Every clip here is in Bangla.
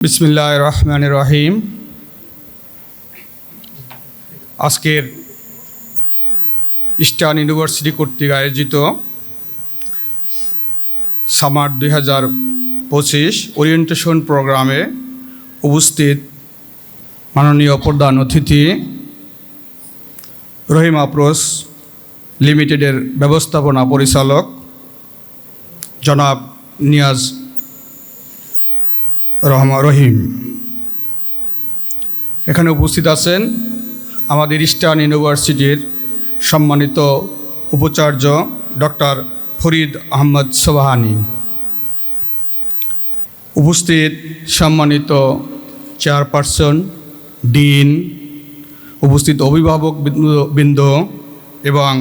বিসমিল্লাহির রহমানির রহিম। আজকের ইস্টার্ন ইউনিভার্সিটি কর্তৃক আয়োজিত সামার 2025 ওরিয়েন্টেশন প্রোগ্রামে উপস্থিত মাননীয় প্রধান অতিথি রহিম আপ্রোস লিমিটেডের ব্যবস্থাপনা পরিচালক জনাব নিয়াজ রহিম, এখানে উপস্থিত আছেন আমাদের ইস্টার্ন ইউনিভার্সিটির সম্মানিত উপাচার্য ডক্টর ফরিদ আহমদ সোবহানি, উপস্থিত সম্মানিত চেয়ারপারসন, ডিন, উপস্থিত অভিভাবক বৃন্দ এবং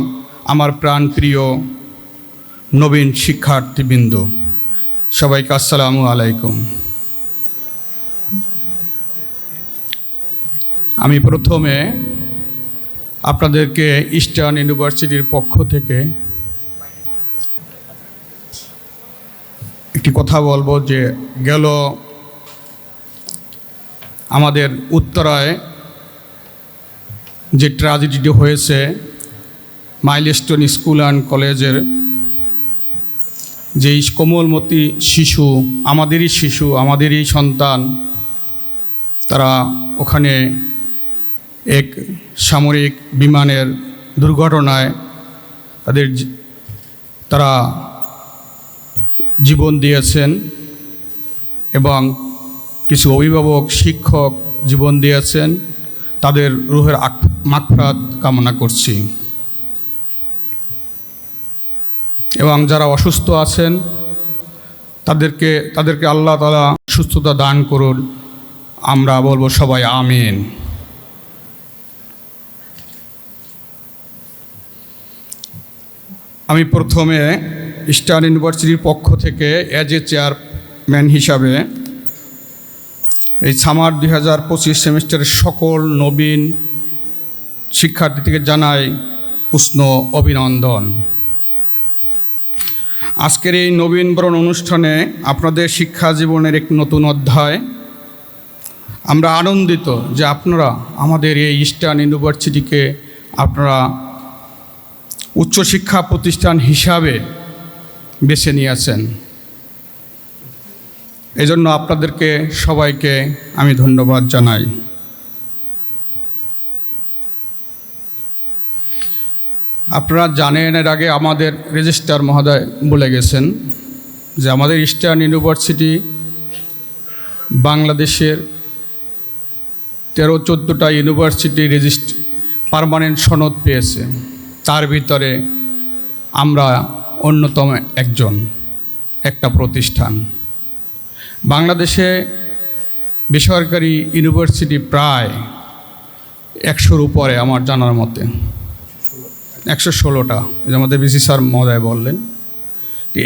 আমার প্রাণপ্রিয় নবীন শিক্ষার্থীবৃন্দ, সবাইকে আসসালামু আলাইকুম। আমি প্রথমে আপনাদেরকে ইস্টার্ন ইউনিভার্সিটির পক্ষ থেকে একটি কথা বলবো যে গেল আমাদের উত্তরায় যে ট্র্যাজেডিটি হয়েছে মাইলস্টোন স্কুল অ্যান্ড কলেজের যে কোমলমতি শিশু, আমাদেরই সন্তান, তারা ওখানে এক সামরিক বিমানের দুর্ঘটনায় তারা জীবন দিয়েছেন এবং কিছু অভিভাবক, শিক্ষক জীবন দিয়েছেন। তাদের রুহের মাগফিরাত কামনা করছি এবং যারা অসুস্থ আছেন তাদেরকে আল্লাহ তাআলা সুস্থতা দান করুন। আমরা বলবো সবাই আমিন। আমি প্রথমে ইস্টার্ন ইউনিভার্সিটির পক্ষ থেকে অ্যাজ এ চেয়ারম্যান হিসাবে এই সামার 2025 সেমিস্টারের সকল নবীন শিক্ষার্থী থেকে জানাই উষ্ণ অভিনন্দন। আজকের এই নবীনবরণ অনুষ্ঠানে আপনাদের শিক্ষা জীবনের এক নতুন অধ্যায়। আমরা আনন্দিত যে আপনারা আমাদের এই ইস্টার্ন ইউনিভার্সিটিকে আপনারা উচ্চশিক্ষা প্রতিষ্ঠান হিসাবে বেছে নিয়েছেন। এজন্য আপনাদেরকে সবাইকে আমি ধন্যবাদ জানাই। আপনারা জানেন, এর আগে আমাদের রেজিস্ট্রার মহোদয় বলে গেছেন যে আমাদের ইস্টার্ন ইউনিভার্সিটি বাংলাদেশের 13-14টা ইউনিভার্সিটি পার্মানেন্ট সনদ পেয়েছে। তার ভিতরে আমরা অন্যতম একটা প্রতিষ্ঠান। বাংলাদেশে বেসরকারি ইউনিভার্সিটি প্রায় 100-র উপরে, আমার জানার মতে 116টা, আমাদের বিসি স্যার মহোদয় বললেন।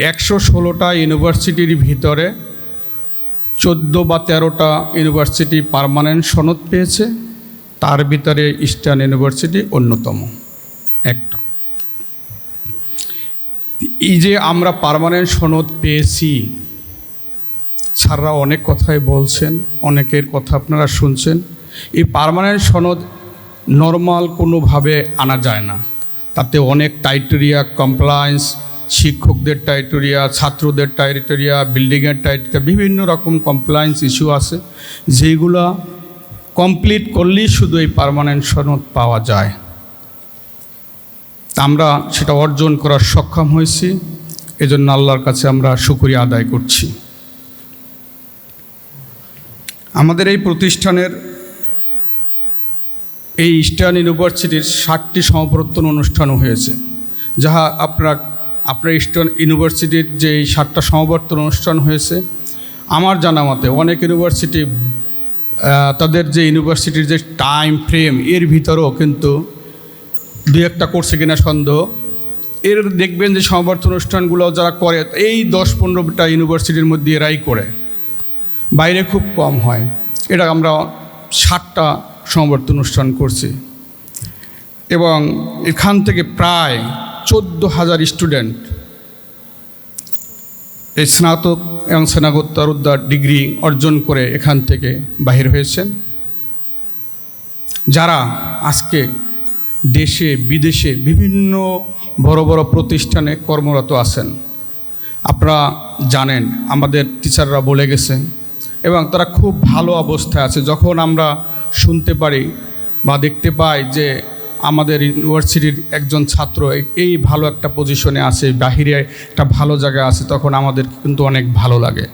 116টা ইউনিভার্সিটির ভিতরে 14 বা 13টা ইউনিভার্সিটি পার্মানেন্ট সনদ পেয়েছে। তার ভিতরে ইস্টার্ন ইউনিভার্সিটি অন্যতম একটা। এই যে আমরা পার্মানেন্ট সনদ পেয়েছি, স্যাররা অনেক কথাই বলছেন, অনেকের কথা আপনারা শুনছেন। এই পার্মানেন্ট সনদ নর্মাল কোনোভাবে আনা যায় না। তাতে অনেক টাইটেরিয়া, কমপ্লায়েন্স, শিক্ষকদের টাইটেরিয়া, ছাত্রদের টাইটেরিয়া, বিল্ডিংয়ের টাইটেরিয়া, বিভিন্ন রকম কমপ্লায়েন্স ইস্যু আছে, যেগুলো কমপ্লিট করলেই শুধু এই পার্মানেন্ট সনদ পাওয়া যায়। আমরা সেটা অর্জন করার সক্ষম হয়েছি। এজন্য আল্লাহর কাছে আমরা শুকরিয়া আদায় করছি। আমাদের এই প্রতিষ্ঠানের এই ইস্টার্ন ইউনিভার্সিটির 60টি সমাবর্তন অনুষ্ঠানও হয়েছে, যাহা আপনার ইস্টার্ন ইউনিভার্সিটির যে 60টা সমাবর্তন অনুষ্ঠান হয়েছে, আমার জানা মতে অনেক ইউনিভার্সিটি তাদের যে ইউনিভার্সিটির যে টাইম ফ্রেম এর ভিতরেও কিন্তু 2-1টা করছে কিনা সন্দেহ। এর দেখবেন যে সমাবর্তন অনুষ্ঠানগুলো যারা করে এই 10-15টা ইউনিভার্সিটির মধ্যে এরাই করে, বাইরে খুব কম হয়। এটা আমরা 60টা সমাবর্তন অনুষ্ঠান করছি এবং এখান থেকে প্রায় 14,000 স্টুডেন্ট এই স্নাতক এবং স্নাতকোত্তর ডিগ্রি অর্জন করে এখান থেকে বাহির হয়েছেন, যারা আজকে দেশে বিদেশে বিভিন্ন বড় বড় প্রতিষ্ঠানে কর্মরত আছেন। আপনারা জানেন আমাদের টিচাররা বলে গেছেন এবং তারা খুব ভালো অবস্থায় আছে। যখন আমরা শুনতে পারি বা দেখতে পাই যে আমাদের ইউনিভার্সিটির একজন ছাত্র এই ভালো একটা পজিশনে আছে, বাহিরে একটা ভালো জায়গায় আছে, তখন আমাদের কিন্তু অনেক ভালো লাগে।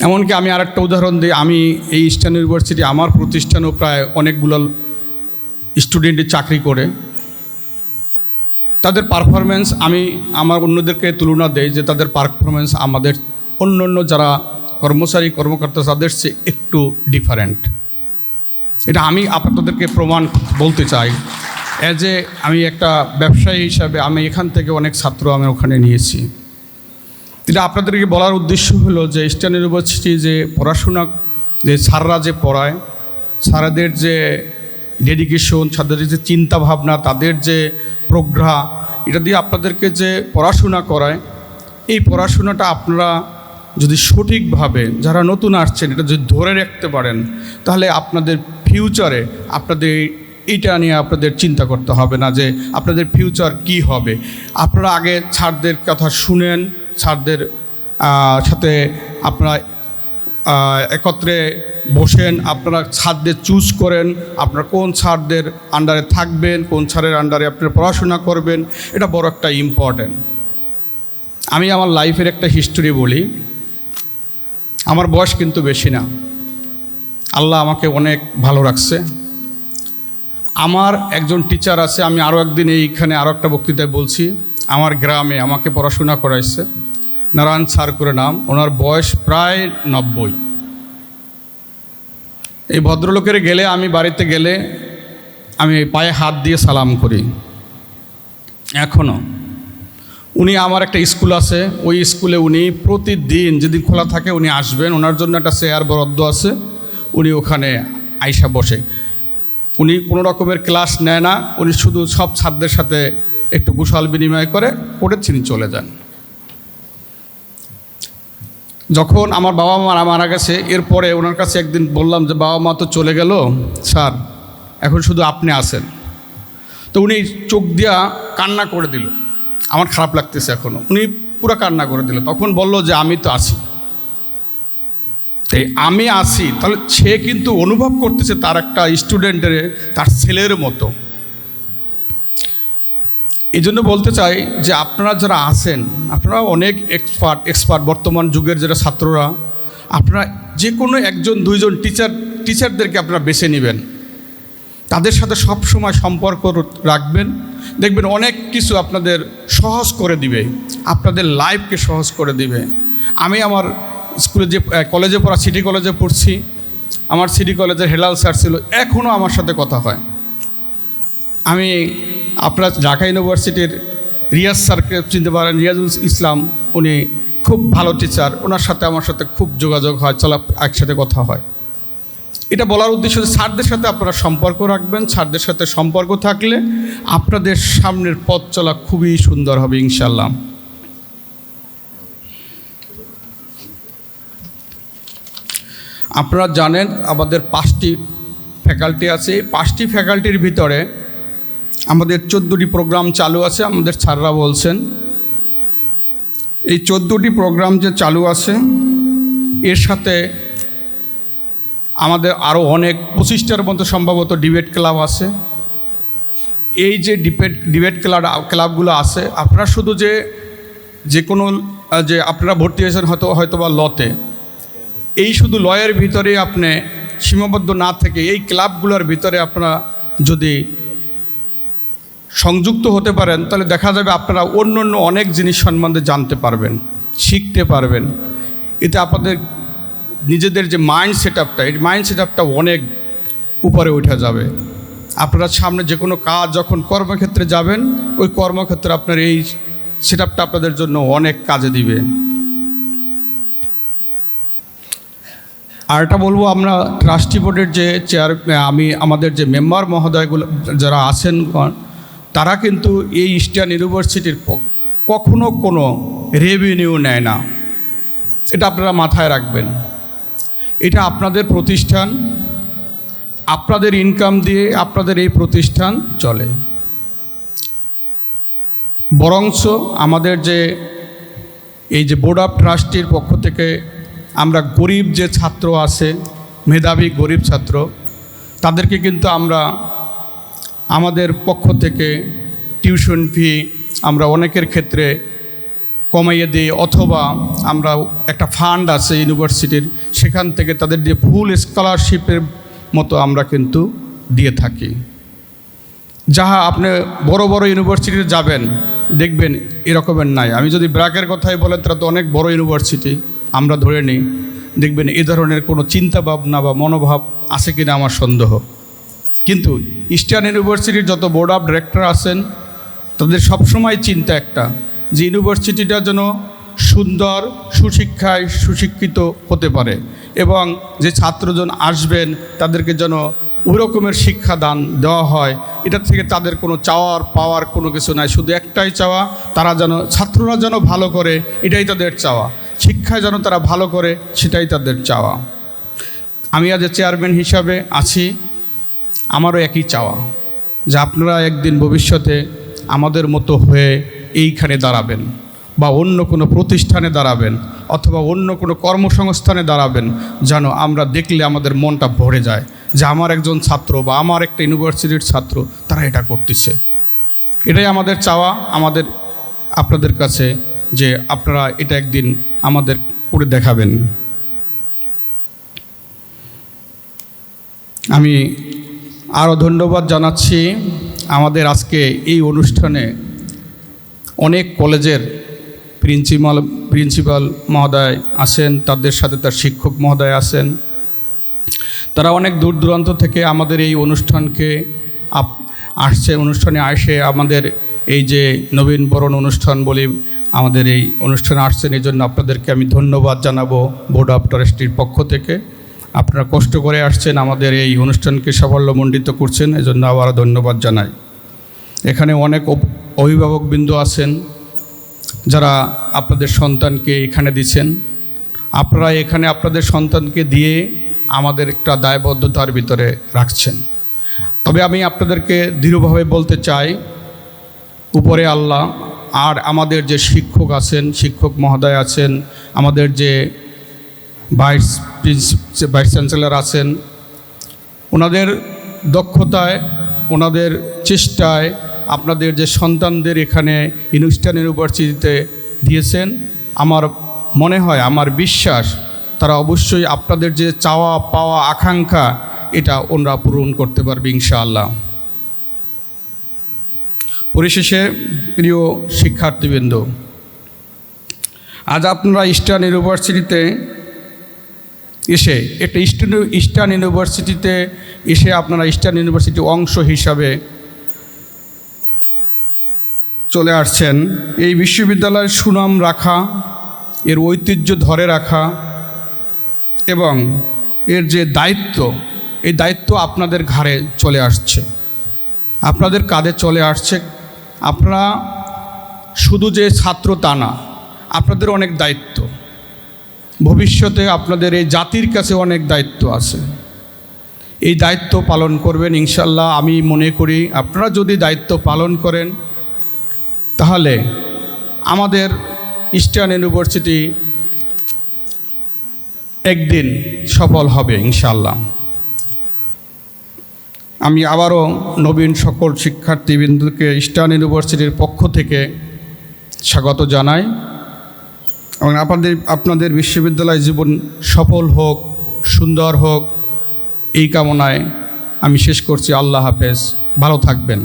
এমনকি আমি আরেকটা উদাহরণ দিই, আমি এই ইস্টার্ন ইউনিভার্সিটি আমার প্রতিষ্ঠানেও প্রায় অনেকগুলো স্টুডেন্টের চাকরি করে, তাদের পারফরমেন্স আমি আমার অন্যদেরকে তুলনা দেই যে তাদের পারফরমেন্স আমাদের অন্য যারা কর্মকর্তা তাদের চেয়ে একটু ডিফারেন্ট। এটা আমি আপনাদেরকে প্রমাণ বলতে চাই। আমি একটা ব্যবসায়ী হিসাবে আমি এখান থেকে অনেক ছাত্র আমি ওখানে নিয়েছি। এটা আপনাদেরকে বলার উদ্দেশ্য হলো যে ইস্টার্ন ইউনিভার্সিটি যে পড়াশোনা, যে স্যাররা যে পড়ায়, স্যারদের যে ডেডিকেশন, স্যারদের যে চিন্তাভাবনা, তাদের যে প্রজ্ঞা, এটা দিয়ে আপনাদেরকে যে পড়াশোনা করায়, এই পড়াশোনাটা আপনারা যদি সঠিকভাবে যারা নতুন আসছেন এটা যদি ধরে রাখতে পারেন, তাহলে আপনাদের ফিউচারে আপনাদের এইটা নিয়ে আপনাদের চিন্তা করতে হবে না যে আপনাদের ফিউচার কি হবে। আপনারা আগে স্যারদের কথা শুনেন, স্যারদের সাথে আপনারা একত্রে বসেন, আপনারা স্যারদের চুজ করেন, আপনারা কোন স্যারদের আন্ডারে থাকবেন, কোন স্যারের আন্ডারে আপনারা পড়াশোনা করবেন, এটা বড় একটা ইম্পর্ট্যান্ট। আমি আমার লাইফের একটা হিস্টোরি বলি। আমার বয়স কিন্তু বেশি না, আল্লাহ আমাকে অনেক ভালো রাখছে। আমার একজন টিচার আছে, আমি আরও একদিন এইখানে আরও একটা বক্তৃতায় বলছি, আমার গ্রামে আমাকে পড়াশোনা করাইছে, নারায়ণ স্যার করে নাম, ওনার বয়স প্রায় 90। এই ভদ্রলোকের গেলে আমি বাড়িতে গেলে আমি পায়ে হাত দিয়ে সালাম করি এখনও। উনি আমার একটা স্কুল আছে, ওই স্কুলে উনি প্রতিদিন যেদিন খোলা থাকে উনি আসবেন, ওনার জন্য একটা চেয়ার বরাদ্দ আছে, উনি ওখানে আইসা বসে। উনি কোনো রকমের ক্লাস নেয় না, উনি শুধু সব ছাত্রদের সাথে একটু কুশল বিনিময় করে তিনি চলে যান। যখন আমার বাবা মা মারা গেছে, এরপরে ওনার কাছে একদিন বললাম যে বাবা মা তো চলে গেল স্যার, এখন শুধু আপনি আছেন। তো উনি চোখ দিয়া কান্না করে দিল, আমার খারাপ লাগতেছে এখনও, উনি পুরো কান্না করে দিল। তখন বলল যে আমি তো আছি। তাই আমি আছি, তাহলে সে কিন্তু অনুভব করতেছে তার একটা স্টুডেন্টের, তার ছেলের মতো। এই জন্য বলতে চাই যে আপনারা যারা আছেন, আপনারা অনেক এক্সপার্ট বর্তমান যুগের যারা ছাত্ররা, আপনারা যে কোনো একজন দুইজন টিচারদেরকে আপনারা বেছে নেবেন, তাদের সাথে সব সময় সম্পর্ক রাখবেন, দেখবেন অনেক কিছু আপনাদের সহজ করে দিবে, আপনাদের লাইফকে সহজ করে দিবে। আমি আমার স্কুলে যে কলেজে পড়া, সিটি কলেজে পড়ছি, আমার সিটি কলেজের হেলাল স্যার ছিল, এখনও আমার সাথে কথা হয়। আমি আপনার ঢাকা ইউনিভার্সিটির রিয়াজ স্যারকে চিনতে পারেন, রিয়াজুল ইসলাম, উনি খুব ভালো টিচার, ওনার সাথে আমার সাথে খুব যোগাযোগ হয়, একসাথে কথা হয়। এটা বলার উদ্দেশ্য যে স্যারদের সাথে আপনারা সম্পর্ক রাখবেন, স্যারদের সাথে সম্পর্ক থাকলে আপনাদের সামনের পথ চলা খুবই সুন্দর হবে ইনশাল্লাহ। আপনারা জানেন আমাদের 5টি ফ্যাকাল্টি আছে, 5টি ফ্যাকাল্টির ভিতরে আমাদের 14টি প্রোগ্রাম চালু আছে। আমাদের স্যাররা বলছেন এই 14টি প্রোগ্রাম যে চালু আছে, এর সাথে আমাদের আরও অনেক 25টার মতো সম্ভবত ডিবেট ক্লাব আছে। এই যে ডিবেট ক্লাবগুলো আছে, আপনারা শুধু যে কোনো যে আপনারা ভর্তি হয়েছেন হয়তো বা লতে, এই শুধু লয়ের ভিতরে আপনি সীমাবদ্ধ না থেকে এই ক্লাবগুলোর ভিতরে আপনারা যদি সংযুক্ত হতে পারেন, তাহলে দেখা যাবে আপনারা অন্য অনেক জিনিস সম্বন্ধে জানতে পারবেন, শিখতে পারবেন। এতে আপনাদের নিজেদের যে মাইন্ড সেট আপটা অনেক উপরে উঠে যাবে। আপনারা সামনে যে কোনো কাজ যখন কর্মক্ষেত্রে যাবেন, ওই কর্মক্ষেত্রে আপনার এই সেট আপটা আপনাদের জন্য অনেক কাজে দিবে। আর এটা বলবো, আমরা ট্রাস্টি বোর্ডের যে আমাদের যে মেম্বার মহোদয়গুলো যারা আছেন, তারা কিন্তু এই ইস্টার্ন ইউনিভার্সিটির কখনো কোনো রেভিনিউ নেয় না। এটা আপনারা মাথায় রাখবেন। এটা আপনাদের প্রতিষ্ঠান, আপনাদের ইনকাম দিয়ে আপনাদের এই প্রতিষ্ঠান চলে। বরঞ্চ আমাদের যে এই যে বোর্ড অফ ট্রাস্টির পক্ষ থেকে আমরা গরিব যে ছাত্র আছে, মেধাবী গরিব ছাত্র, তাদেরকে কিন্তু আমরা আমাদের পক্ষ থেকে টিউশন ফি আমরা অনেকের ক্ষেত্রে কমাইয়ে দিই, অথবা আমরা একটা ফান্ড আছে ইউনিভার্সিটির, সেখান থেকে তাদের দিয়ে ফুল স্কলারশিপের মতো আমরা কিন্তু দিয়ে থাকি। যাহা আপনি বড় বড় ইউনিভার্সিটিতে যাবেন দেখবেন এরকমের নাই। আমি যদি ব্র্যাকের কথাই বলেন, তারা তো অনেক বড় ইউনিভার্সিটি আমরা ধরে নিই, দেখবেন এই ধরনের কোনো চিন্তা ভাবনা বা মনোভাব আছে কিনা আমার সন্দেহ। কিন্তু ইস্টার্ন ইউনিভার্সিটির যত বোর্ড অফ ডিরেক্টর আছেন, তাদের সবসময় চিন্তা একটা, যে ইউনিভার্সিটিটা যেন সুন্দর, সুশিক্ষায় সুশিক্ষিত হতে পারে, এবং যে ছাত্রজন আসবেন তাদেরকে যেন ওই রকমের শিক্ষাদান দেওয়া হয়। এটার থেকে তাদের কোনো চাওয়ার পাওয়ার কোনো কিছু নাই, শুধু একটাই চাওয়া, তারা যেন ছাত্ররা যেন ভালো করে, এটাই তাদের চাওয়া। শিক্ষায় যেন তারা ভালো করে, সেটাই তাদের চাওয়া। আমি আজ চেয়ারম্যান হিসাবে আছি, আমারও একই চাওয়া, যে আপনারা একদিন ভবিষ্যতে আমাদের মতো হয়ে এইখানে দাঁড়াবেন, বা অন্য কোনো প্রতিষ্ঠানে দাঁড়াবেন, অথবা অন্য কোনো কর্মসংস্থানে দাঁড়াবেন, যেন আমরা দেখলে আমাদের মনটা ভরে যায় যে আমার একজন ছাত্র বা আমার একটা ইউনিভার্সিটির ছাত্র তারা এটা করতেছে। এটাই আমাদের চাওয়া আমাদের আপনাদের কাছে, যে আপনারা এটা একদিন আমাদের করে দেখাবেন। আমি আরও ধন্যবাদ জানাচ্ছি আমাদের আজকে এই অনুষ্ঠানে অনেক কলেজের প্রিন্সিপাল মহোদয় আছেন, তাদের সাথে তার শিক্ষক মহোদয় আছেন। তারা অনেক দূর দূরান্ত থেকে আমাদের এই অনুষ্ঠানকে অনুষ্ঠানে আসে আমাদের এই যে নবীনবরণ অনুষ্ঠান বলি আমাদের এই অনুষ্ঠানে আসছেন। এই জন্য আপনাদেরকে আমি ধন্যবাদ জানাবো বোর্ড অফ ট্রাস্টির পক্ষ থেকে। আপনারা কষ্ট করে আসছেন, আমাদের এই অনুষ্ঠানকে সাফল্যমণ্ডিত করছেন, এজন্য আবারও ধন্যবাদ জানাই। এখানে অনেক অভিভাবকবৃন্দ আছেন যারা আপনাদের সন্তানকে এখানে দিচ্ছেন। আপনারা এখানে আপনাদের সন্তানকে দিয়ে আমাদের একটা দায়বদ্ধতার ভিতরে রাখছেন। তবে আমি আপনাদেরকে দৃঢ়ভাবে বলতে চাই, উপরে আল্লাহ আর আমাদের যে শিক্ষক আছেন, শিক্ষক মহোদয় আছেন, আমাদের যে ভাইস চ্যান্সেলর আছেন, ওনাদের দক্ষতায়, ওনাদের চেষ্টায় আপনাদের যে সন্তানদের এখানে ইস্টার্ন ইউনিভার্সিটিতে দিয়েছেন, আমার মনে হয়, আমার বিশ্বাস, তারা অবশ্যই আপনাদের যে চাওয়া পাওয়া আকাঙ্ক্ষা এটা ওনারা পূরণ করতে পারবে ইনশাআল্লাহ। পরিশেষে প্রিয় শিক্ষার্থীবৃন্দ, আজ আপনারা ইস্টার্ন ইউনিভার্সিটিতে এসে ইস্টার্ন ইউনিভার্সিটিতে এসে আপনারা ইস্টার্ন ইউনিভার্সিটির অংশ হিসাবে চলে আসছেন। এই বিশ্ববিদ্যালয়ের সুনাম রাখা, এর ঐতিহ্য ধরে রাখা এবং এর যে দায়িত্ব, এই দায়িত্ব আপনাদের ঘাড়ে চলে আসছে, আপনাদের কাঁধে চলে আসছে। আপনারা শুধু যে ছাত্র তা না, আপনাদের অনেক দায়িত্ব, ভবিষ্যতে আপনাদের এই জাতির কাছে অনেক দায়িত্ব আছে। এই দায়িত্ব পালন করবেন ইনশাল্লাহ। আমি মনে করি আপনারা যদি দায়িত্ব পালন করেন, তাহলে আমাদের ইস্টার্ন ইউনিভার্সিটি একদিন সফল হবে ইনশাল্লাহ। আমি আবারও নবীন সকল শিক্ষার্থীবৃন্দকে ইস্টার্ন ইউনিভার্সিটির পক্ষ থেকে স্বাগত জানাই এবং আপনাদের বিশ্ববিদ্যালয় জীবন সফল হোক, সুন্দর হোক, এই কামনায় আমি শেষ করছি। আল্লাহ হাফেজ, ভালো থাকবেন।